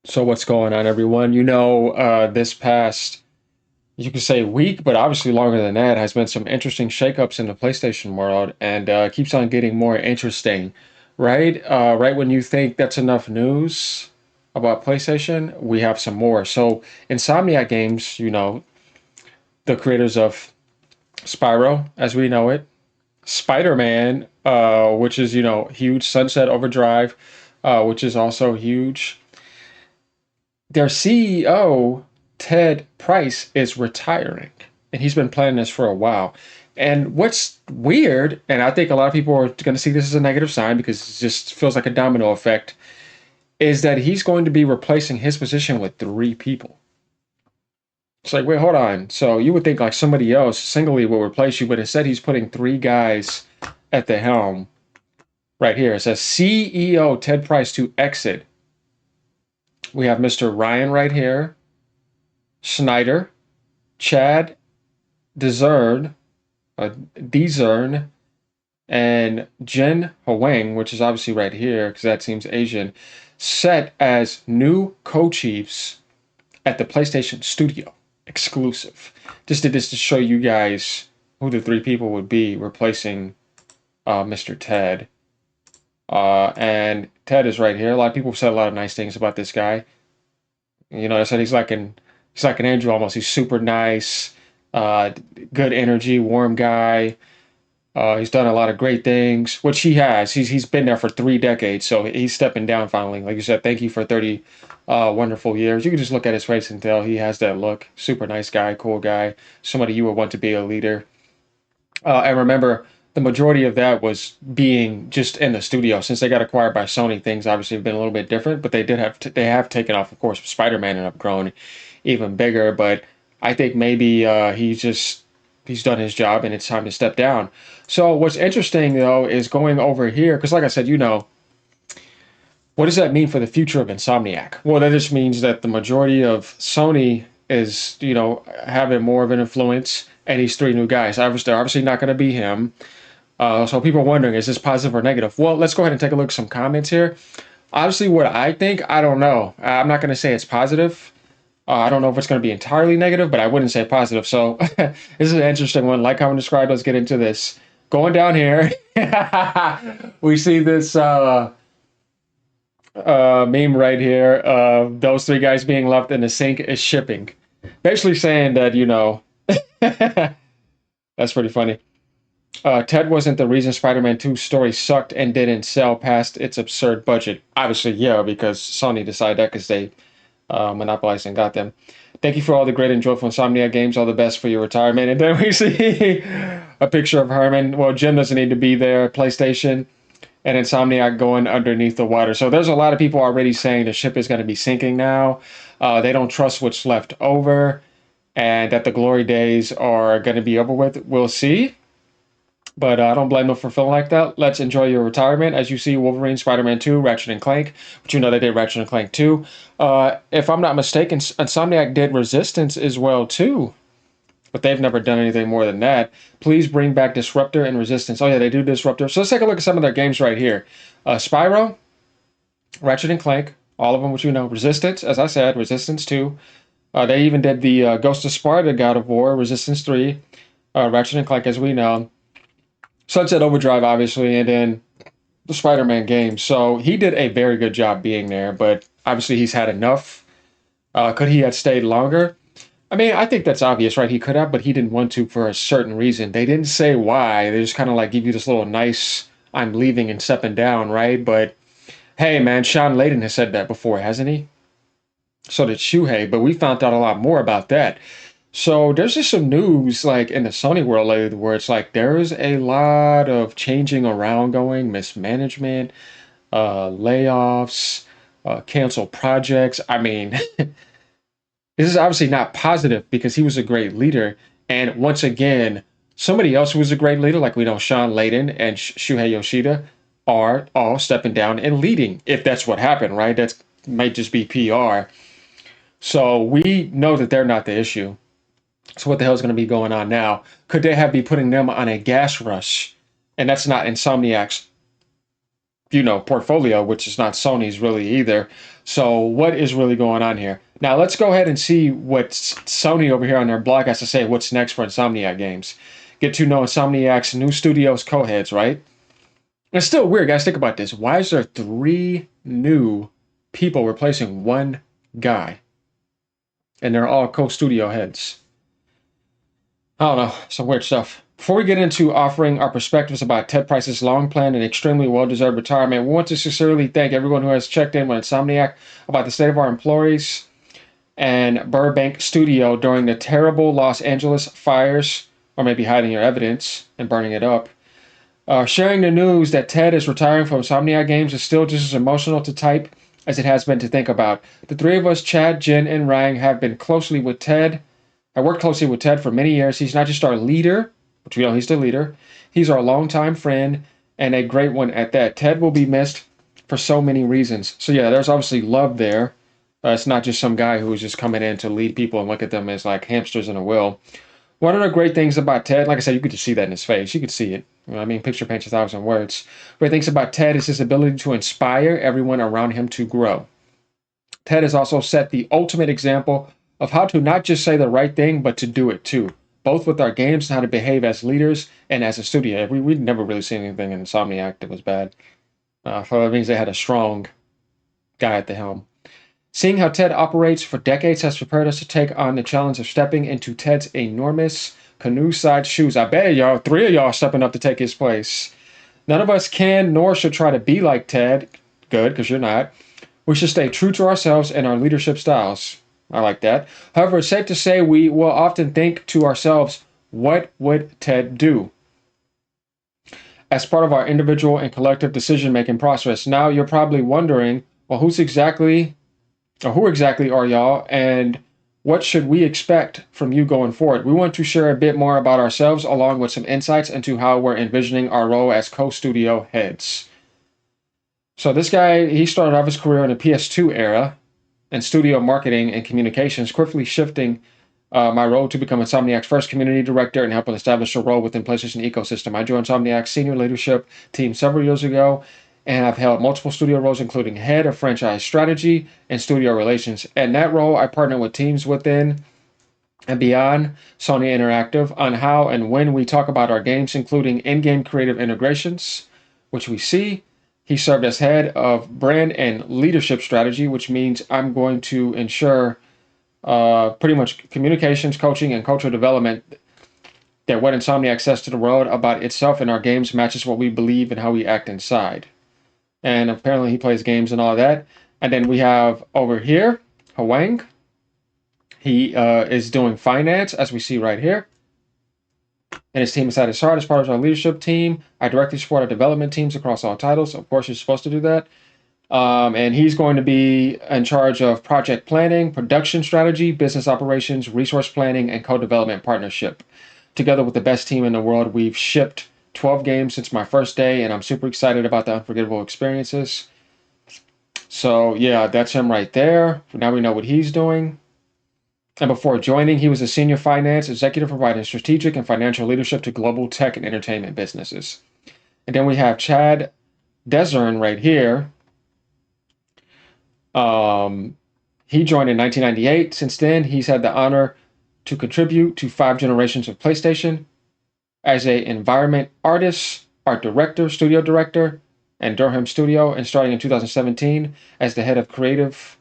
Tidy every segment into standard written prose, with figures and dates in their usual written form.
So what's going on, everyone? This past, you could say week, but obviously longer than that, has been some interesting shakeups in the PlayStation world, and keeps on getting more interesting, right? Right when you think that's enough news about PlayStation, we have some more. So Insomniac Games, the creators of Spyro, as we know it, Spider-Man, which is huge, Sunset Overdrive, which is also huge. Their CEO, Ted Price, is retiring, and he's been planning this for a while. And what's weird, and I think a lot of people are going to see this as a negative sign because it just feels like a domino effect, is that he's going to be replacing his position with three people. It's like, wait, hold on. So you would think like somebody else singly will replace you, but instead he's putting three guys at the helm right here. It says CEO Ted Price to exit. We have Mr. Ryan right here, Schneider, Chad Dezern, Dezern, and Jen Huang, which is obviously right here because that seems Asian, set as new co-chiefs at the PlayStation Studio exclusive. Just did this to show you guys who the three people would be replacing Mr. Ted. And Ted is right here. A lot of people said a lot of nice things about this guy. They said he's like an angel almost. He's super nice, uh, good energy, warm guy. He's done a lot of great things, which he has. He's been there for 3 decades, so he's stepping down finally. Like you said, thank you for 30 wonderful years. You can just look at his face and tell he has that look. Super nice guy, cool guy, somebody you would want to be a leader. And remember, the majority of that was being just in the studio. Since they got acquired by Sony, things obviously have been a little bit different. But they have taken off, of course. Spider-Man and have grown even bigger. But I think maybe he's done his job and it's time to step down. So what's interesting though is going over here because, like I said, what does that mean for the future of Insomniac? Well, that just means that the majority of Sony is, having more of an influence, and these three new guys. Obviously, they're obviously not going to be him. So people are wondering, is this positive or negative? Well, let's go ahead and take a look at some comments here. Obviously, what I think, I don't know. I'm not going to say it's positive. I don't know if it's going to be entirely negative, but I wouldn't say positive. So this is an interesting one. Like how I described, let's get into this. Going down here, we see this meme right here of those three guys being left in the sink is shipping. Basically saying that, that's pretty funny. Ted wasn't the reason Spider-Man 2 story sucked and didn't sell past its absurd budget. Obviously, yeah, because Sony decided that because they monopolized and got them. Thank you for all the great and joyful Insomnia games. All the best for your retirement. And then we see a picture of Herman. Well, Jim doesn't need to be there. PlayStation and Insomniac going underneath the water. So there's a lot of people already saying the ship is going to be sinking now. They don't trust what's left over and that the glory days are going to be over with. We'll see. But I don't blame them for feeling like that. Let's enjoy your retirement. As you see, Wolverine, Spider-Man 2, Ratchet and Clank. But they did Ratchet and Clank 2. If I'm not mistaken, Insomniac did Resistance as well, too. But they've never done anything more than that. Please bring back Disruptor and Resistance. Oh, yeah, they do Disruptor. So let's take a look at some of their games right here. Spyro, Ratchet and Clank, all of them, which Resistance, as I said, Resistance 2. They even did the Ghost of Sparta, God of War, Resistance 3, Ratchet and Clank, as we know. Sunset Overdrive, obviously, and then the Spider-Man game. So he did a very good job being there, but obviously he's had enough. Could he have stayed longer? I mean, I think that's obvious, right? He could have, but he didn't want to for a certain reason. They didn't say why. They just kind of like give you this little nice, I'm leaving and stepping down, right? But hey, man, Sean Layden has said that before, hasn't he? So did Shuhei, but we found out a lot more about that. So there's just some news like in the Sony world lately where it's like there's a lot of changing around going, mismanagement, layoffs, canceled projects. I mean, this is obviously not positive because he was a great leader. And once again, somebody else who was a great leader, like we know Sean Layden and Shuhei Yoshida, are all stepping down and leading, if that's what happened, right? That might just be PR. So we know that they're not the issue. So what the hell is going to be going on now? Could they be putting them on a gas rush? And that's not Insomniac's portfolio, which is not Sony's really either. So what is really going on here? Now let's go ahead and see what Sony over here on their blog has to say. What's next for Insomniac Games? Get to know Insomniac's new studios co-heads, right? It's still weird, guys. Think about this. Why is there 3 new people replacing one guy? And they're all co-studio heads. I don't know. Some weird stuff. Before we get into offering our perspectives about Ted Price's long-planned and extremely well-deserved retirement, we want to sincerely thank everyone who has checked in with Insomniac about the state of our employees and Burbank studio during the terrible Los Angeles fires, or maybe hiding your evidence and burning it up. Sharing the news that Ted is retiring from Insomniac Games is still just as emotional to type as it has been to think about. The 3 of us, Chad, Jen, and Rang, have worked closely with Ted for many years. He's not just our leader, which we know he's the leader. He's our longtime friend and a great one at that. Ted will be missed for so many reasons. So yeah, there's obviously love there. It's not just some guy who's just coming in to lead people and look at them as like hamsters in a wheel. One of the great things about Ted, like I said, you could just see that in his face. You could see it. Picture paints 1,000 words. Great things about Ted is his ability to inspire everyone around him to grow. Ted has also set the ultimate example of how to not just say the right thing, but to do it too. Both with our games and how to behave as leaders and as a studio. We'd never really seen anything in Insomniac that was bad. So that means they had a strong guy at the helm. Seeing how Ted operates for decades has prepared us to take on the challenge of stepping into Ted's enormous canoe-sized shoes. I bet y'all, 3 of y'all stepping up to take his place. None of us can nor should try to be like Ted. Good, because you're not. We should stay true to ourselves and our leadership styles. I like that. However, it's safe to say we will often think to ourselves, what would Ted do? As part of our individual and collective decision-making process. Now you're probably wondering, well, who exactly are y'all, and what should we expect from you going forward? We want to share a bit more about ourselves along with some insights into how we're envisioning our role as co-studio heads. So this guy, he started off his career in the PS2 era in studio marketing and communications, quickly shifting my role to become Insomniac's first community director and helping establish a role within PlayStation ecosystem. I joined Insomniac's senior leadership team several years ago, and I've held multiple studio roles, including head of franchise strategy and studio relations. In that role, I partner with teams within and beyond Sony Interactive on how and when we talk about our games, including in-game creative integrations, which we see. He served as head of brand and leadership strategy, which means I'm going to ensure pretty much communications, coaching, and cultural development that what Insomniac says to the world about itself and our games matches what we believe and how we act inside. And apparently he plays games and all that. And then we have over here, Hwang. He is doing finance, as we see right here. And his team is at his heart as part of our leadership team. I directly support our development teams across all titles. Of course, you're supposed to do that. And he's going to be in charge of project planning, production strategy, business operations, resource planning, and co-development partnership. Together with the best team in the world, we've shipped 12 games since my first day, and I'm super excited about the unforgettable experiences. So yeah, that's him right there. Now we know what he's doing. And before joining, he was a senior finance executive providing strategic and financial leadership to global tech and entertainment businesses. And then we have Chad Desern right here. He joined in 1998. Since then, he's had the honor to contribute to 5 generations of PlayStation as an environment artist, art director, studio director, and Durham Studio, and starting in 2017 as the head of creative.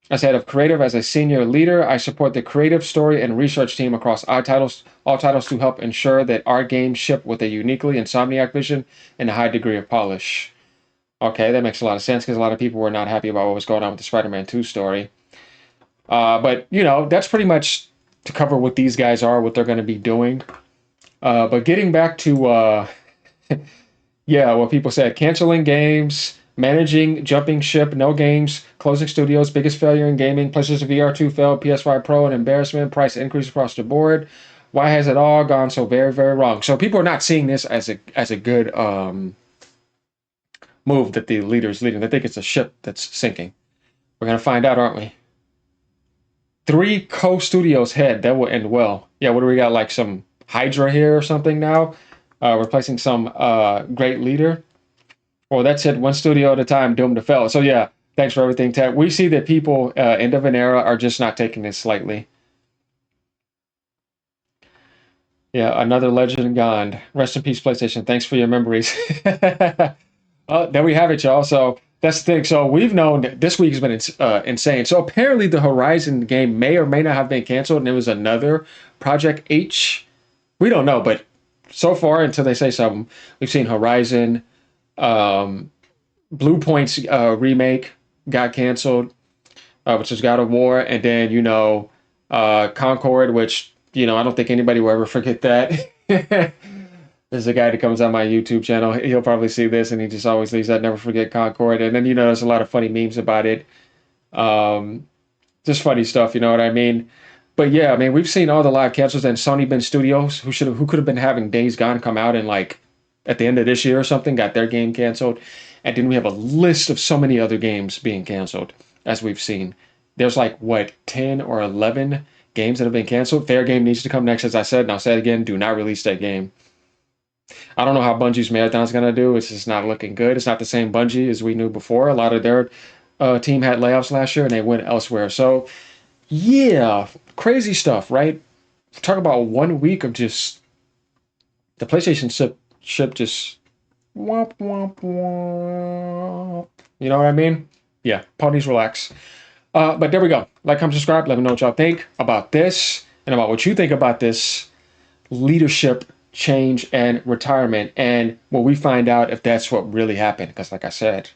As a senior leader, I support the creative, story, and research team across all titles to help ensure that our games ship with a uniquely Insomniac vision and a high degree of polish. Okay, that makes a lot of sense because a lot of people were not happy about what was going on with the Spider-Man 2 story. But, that's pretty much to cover what these guys are, what they're going to be doing. But getting back to, what people said, canceling games, managing, jumping ship, no games, closing studios, biggest failure in gaming, PlayStation VR 2 failed, PS5 Pro an embarrassment, price increase across the board. Why has it all gone so very, very wrong? So people are not seeing this as a good move that the leader's leading. They think it's a ship that's sinking. We're going to find out, aren't we? 3 co-studios head. That will end well. Yeah, what do we got? Like some Hydra here or something now? Replacing some great leader. Well, that's it. One studio at a time, doomed to fail. So yeah, thanks for everything, Ted. We see that people, end of an era, are just not taking this lightly. Yeah, another legend gone. Rest in peace, PlayStation. Thanks for your memories. There we have it, y'all. So that's the thing. So we've known that this week has been insane. So apparently, the Horizon game may or may not have been canceled, and it was another Project H. We don't know, but so far, until they say something, we've seen Horizon, um, Blue Point's remake got canceled, which is God of War, and then Concord, which I don't think anybody will ever forget that. There's a guy that comes on my YouTube channel. He'll probably see this, and he just always leaves that "Never forget Concord." And then there's a lot of funny memes about it. Um, just funny stuff, you know what I mean? But yeah, I mean we've seen all the live cancels, and Sony Ben Studios, who could have been having Days Gone come out in like at the end of this year or something, got their game canceled. And then we have a list of so many other games being canceled, as we've seen. There's like what 10 or 11 games that have been canceled. Fair Game needs to come next, as I said, and I'll say it again: do not release that game. I don't know how Bungie's marathon's gonna do. It's just not looking good. It's not the same Bungie as we knew before. A lot of their team had layoffs last year, and they went elsewhere. So yeah, crazy stuff, right? Talk about 1 week of just the PlayStation ship just womp womp womp. You know what I mean? Yeah, ponies relax. But there we go. Like, comment, subscribe. Let me know what y'all think about this and about what you think about this leadership change and retirement, and when we find out if that's what really happened. Because, like I said,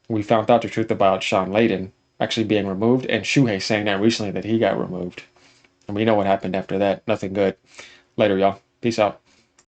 we found out the truth about Sean Layden actually being removed, and Shuhei saying that recently that he got removed. And we know what happened after that. Nothing good. Later, y'all. Peace out.